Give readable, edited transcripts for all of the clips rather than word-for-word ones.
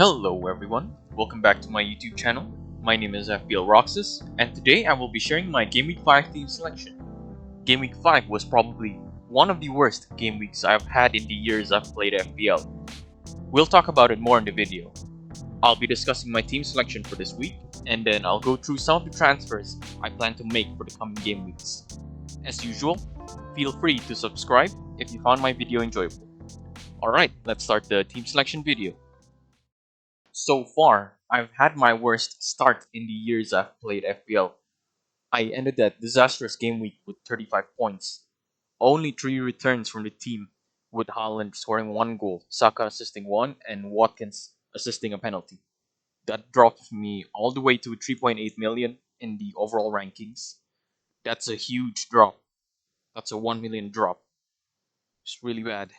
Hello everyone, welcome back to my YouTube channel. My name is FPL Roxas, and today I will be sharing my Game Week 5 team selection. Game Week 5 was probably one of the worst game weeks I've had in the years I've played FPL. We'll talk about it more in the video. I'll be discussing my team selection for this week, and then I'll go through some of the transfers I plan to make for the coming game weeks. As usual, feel free to subscribe if you found my video enjoyable. Alright, let's start the team selection video. So far, I've had my worst start in the years I've played FPL. I ended that disastrous game week with 35 points. Only 3 returns from the team, with Haaland scoring 1 goal, Saka assisting 1, and Watkins assisting a penalty. That dropped me all the way to 3.8 million in the overall rankings. That's a huge drop. That's a 1 million drop. It's really bad.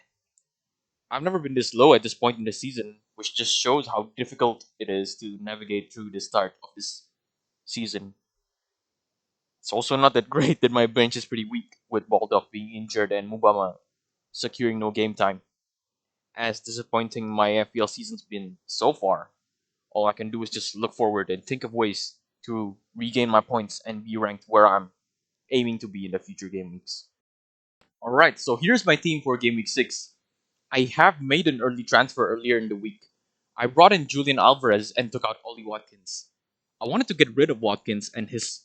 I've never been this low at this point in the season, which just shows how difficult it is to navigate through the start of this season. It's also not that great that my bench is pretty weak, with Baldock being injured and Mubama securing no game time. As disappointing my FPL season's been so far, all I can do is just look forward and think of ways to regain my points and be ranked where I'm aiming to be in the future game weeks. Alright, so here's my team for game week 6. I have made an early transfer earlier in the week. I brought in Julian Alvarez and took out Ollie Watkins. I wanted to get rid of Watkins, and his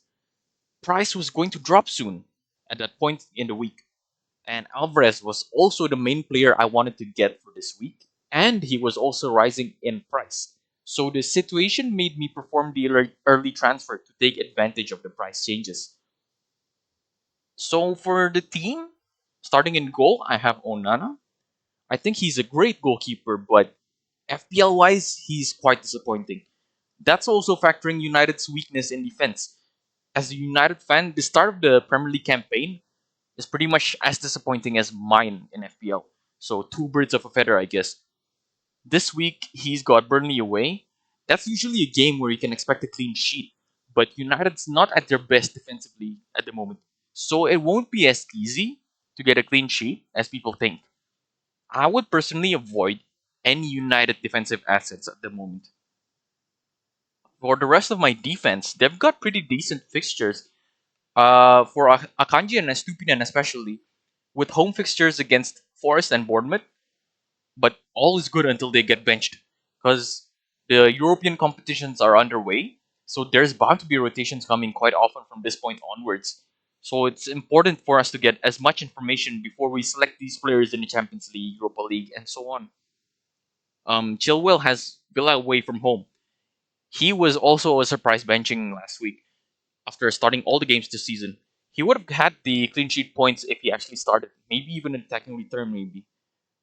price was going to drop soon at that point in the week. And Alvarez was also the main player I wanted to get for this week, and he was also rising in price. So the situation made me perform the early transfer to take advantage of the price changes. So for the team, starting in goal, I have Onana. I think he's a great goalkeeper, but FPL wise, he's quite disappointing. That's also factoring United's weakness in defense. As a United fan, the start of the Premier League campaign is pretty much as disappointing as mine in FPL. So two birds of a feather, I guess. This week he's got Burnley away. That's usually a game where you can expect a clean sheet, but United's not at their best defensively at the moment. So it won't be as easy to get a clean sheet as people think. I would personally avoid any United defensive assets at the moment. For the rest of my defense, they've got pretty decent fixtures. For Akanji and Estupinan especially, with home fixtures against Forest and Bournemouth, but all is good until they get benched, because the European competitions are underway, so there's bound to be rotations coming quite often from this point onwards. So it's important for us to get as much information before we select these players in the Champions League, Europa League, and so on. Chilwell has Villa away from home. He was also a surprise benching last week after starting all the games this season. He would have had the clean sheet points if he actually started, maybe even an attacking return, maybe.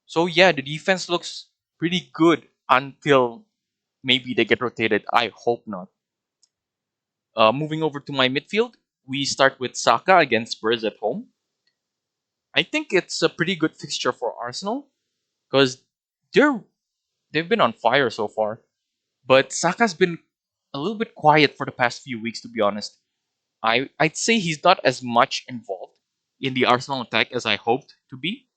So yeah, the defense looks pretty good until maybe they get rotated. I hope not. Moving over to my midfield, we start with Saka against Spurs at home. I think it's a pretty good fixture for Arsenal because they're they've been on fire so far. But Saka's been a little bit quiet for the past few weeks, to be honest. I'd say he's not as much involved in the Arsenal attack as I hoped to be.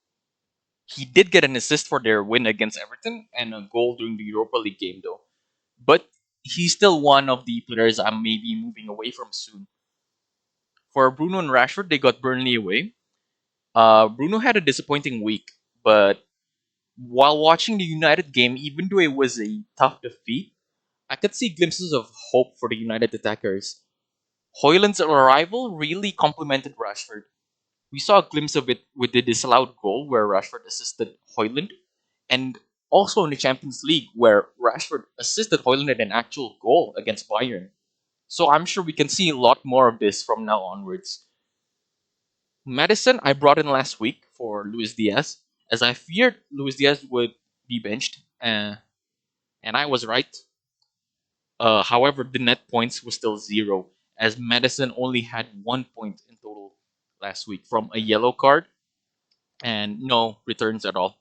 He did get an assist for their win against Everton and a goal during the Europa League game, though. But he's still one of the players I'm maybe moving away from soon. For Bruno and Rashford, they got Burnley away. Bruno had a disappointing week, but while watching the United game, even though it was a tough defeat, I could see glimpses of hope for the United attackers. Hoyland's arrival really complemented Rashford. We saw a glimpse of it with the disallowed goal where Rashford assisted Hoyland, and also in the Champions League where Rashford assisted Hoyland in an actual goal against Bayern. So I'm sure we can see a lot more of this from now onwards. Madison I brought in last week for Luis Diaz, as I feared Luis Diaz would be benched, and I was right. However, the net points was still zero, as Madison only had 1 point in total last week from a yellow card and no returns at all.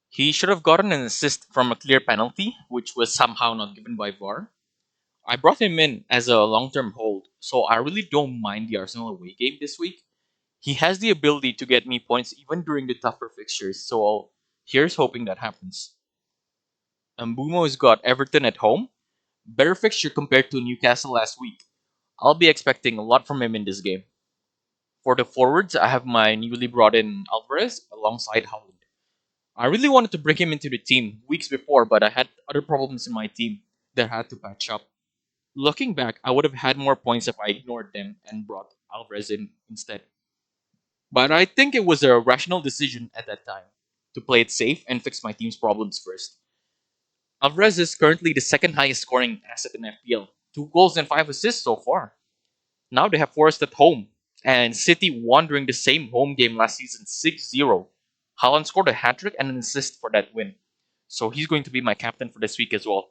He should have gotten an assist from a clear penalty, which was somehow not given by VAR. I brought him in as a long term hold, so I really don't mind the Arsenal away game this week. He has the ability to get me points even during the tougher fixtures, so here's hoping that happens. Mbumo's got Everton at home. Better fixture compared to Newcastle last week. I'll be expecting a lot from him in this game. For the forwards, I have my newly brought in Alvarez alongside Holland. I really wanted to bring him into the team weeks before, but I had other problems in my team that I had to patch up. Looking back, I would have had more points if I ignored them and brought Alvarez in instead. But I think it was a rational decision at that time to play it safe and fix my team's problems first. Alvarez is currently the second highest scoring asset in FPL, 2 goals and 5 assists so far. Now they have Forest at home, and City won during the same home game last season 6-0. Haaland scored a hat trick and an assist for that win, so he's going to be my captain for this week as well.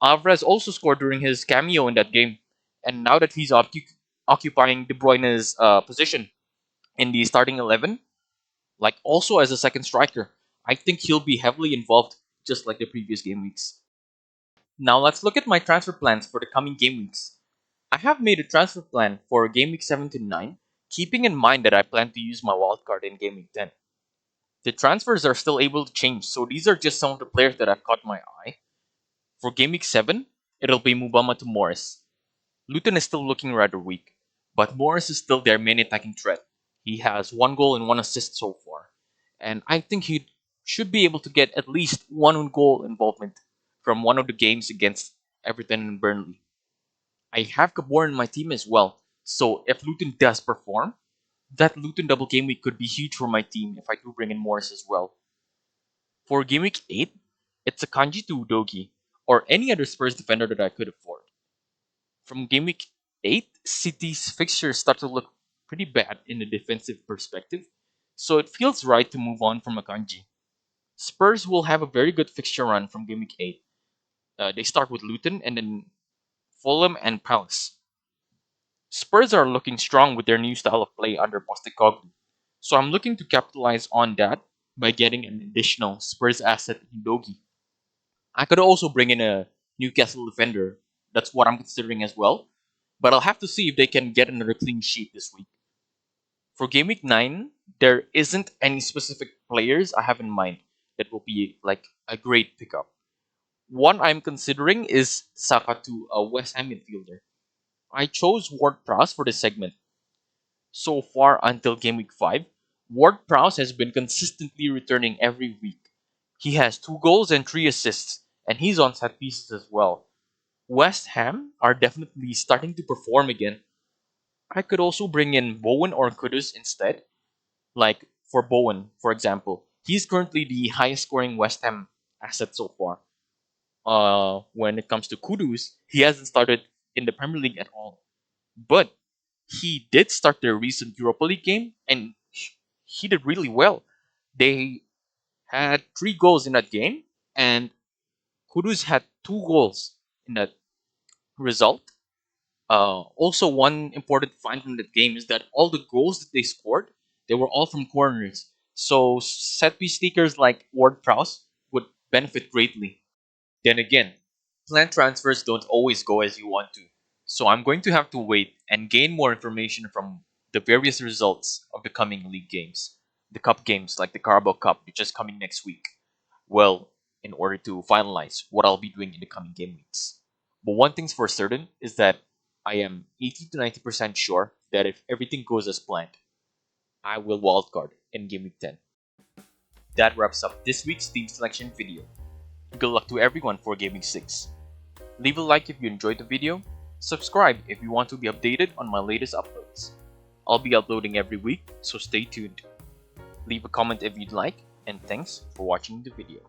Alvarez also scored during his cameo in that game, and now that he's occupying De Bruyne's position in the starting 11, like also as a second striker, I think he'll be heavily involved just like the previous game weeks. Now let's look at my transfer plans for the coming game weeks. I have made a transfer plan for game week 7 to 9, keeping in mind that I plan to use my wildcard in game week 10. The transfers are still able to change, so these are just some of the players that have caught my eye. For game week 7, it'll be Mubama to Morris. Luton is still looking rather weak, but Morris is still their main attacking threat. He has 1 goal and 1 assist so far, and I think he should be able to get at least one goal involvement from one of the games against Everton and Burnley. I have Gabor in my team as well, so if Luton does perform, that Luton double game week could be huge for my team if I do bring in Morris as well. For game week 8, it's a Kanji to Udogi, or any other Spurs defender that I could afford. From game week 8, City's fixtures start to look pretty bad in a defensive perspective, so it feels right to move on from Akanji. Spurs will have a very good fixture run from game week 8. They start with Luton and then Fulham and Palace. Spurs are looking strong with their new style of play under Postecoglou, so I'm looking to capitalize on that by getting an additional Spurs asset in Dogi. I could also bring in a Newcastle defender. That's what I'm considering as well. But I'll have to see if they can get another clean sheet this week. For Game Week 9, there isn't any specific players I have in mind that will be like a great pickup. One I'm considering is Saka to a West Ham midfielder. I chose Ward Prowse for this segment. So far until Game Week 5, Ward Prowse has been consistently returning every week. He has 2 goals and 3 assists, and he's on set pieces as well. West Ham are definitely starting to perform again. I could also bring in Bowen or Kudus instead. Like for Bowen, for example, he's currently the highest scoring West Ham asset so far. When it comes to Kudus, he hasn't started in the Premier League at all. But he did start their recent Europa League game and he did really well. They had 3 goals in that game, and Kudus had 2 goals in that result. Also, one important find from that game is that all the goals that they scored, they were all from corners. So set piece takers like Ward Prowse would benefit greatly. Then again, planned transfers don't always go as you want to. So I'm going to have to wait and gain more information from the various results of the coming league games. The cup games like the Carabao Cup, which is coming next week. Well, in order to finalize what I'll be doing in the coming game weeks. But one thing's for certain is that I am 80 to 90% sure that if everything goes as planned, I will wildcard in Game Week 10. That wraps up this week's team selection video. Good luck to everyone for Game Week 6. Leave a like if you enjoyed the video, subscribe if you want to be updated on my latest uploads. I'll be uploading every week, so stay tuned. Leave a comment if you'd like, and thanks for watching the video.